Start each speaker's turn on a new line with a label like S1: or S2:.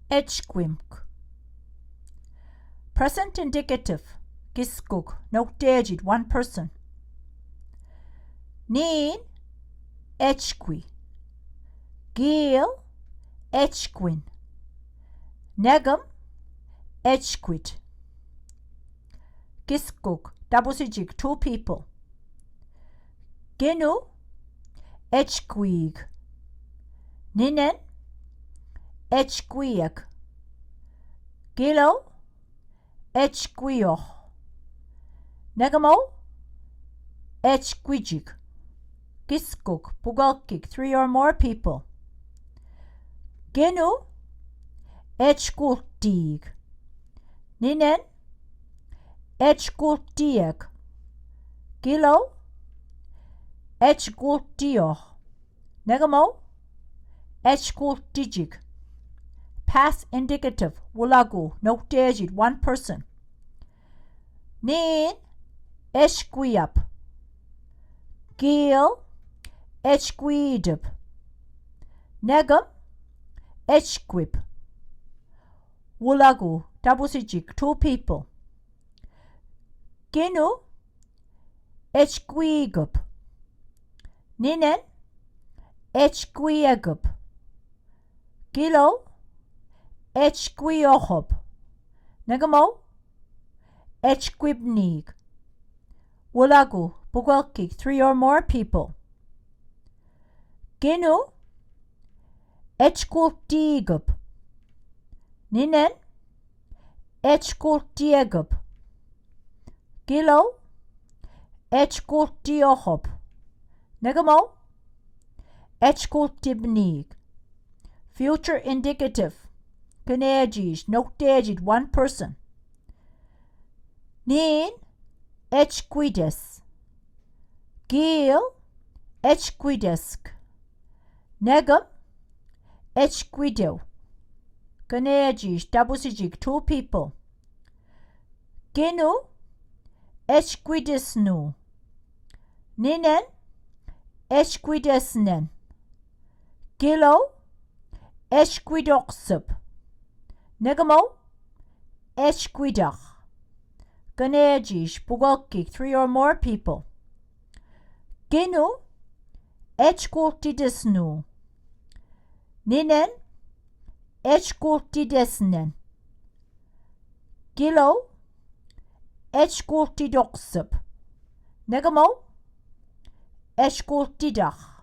S1: ejkwimk. Present indicative. Giskuk. Nokdejid. One person. Nin. Ejkwi. Gil. Ejkwin. Negam. Ejkwit. Giskuk. Dabusijik. Two people. Ginu. Ejkwig. Ninen. Ejkwiak. Gilo. Ejkwioch. Negamo. Ejkwijik. Giskuk. Bugalkik. Three or more people. Ginu. Ejkultig. Ninen. Ejkultiak. Gilo. Ejkultioch. Negamo. Ejkultijik. Past indicative. Wulagu. Nokdejid. One person. Nin. Ejkwiap. Gil. Ejkwidib. Negam. Ejkwip. Wulagu. Dabusijik. Two people. Ginu. Ejkwigup. Ninen. Ejkwiagup. Gilo. Ejkwiochop. Negamo. Ejkwibnig. Wulagu. Bugwalkik. Three or more people. Ginu. Ejkultigup. Ninen. Ejkultiegup. Gilo. Ejkultiochop. Negamo. Ejkultibnig. Future indicative. Kanejij. Nokdejid. One person. Nin. Ejkwides. Gil. Ejkwidesk. Negam. Ejkwido. Kanejij. Dabusijik. Two people. Ginu. Ejkwidesnu. Ninen. Ejkwidesnen. Gilo. Ejkwidoxup. Negamo. Ejkwidach. Kanejij. Bugalkik. Three or more people. Ginu. Ejkultidesnu. Ninen. Ejkultidesnen. Gilo. Ejkultidoxup. Negamo. Ejkultidach.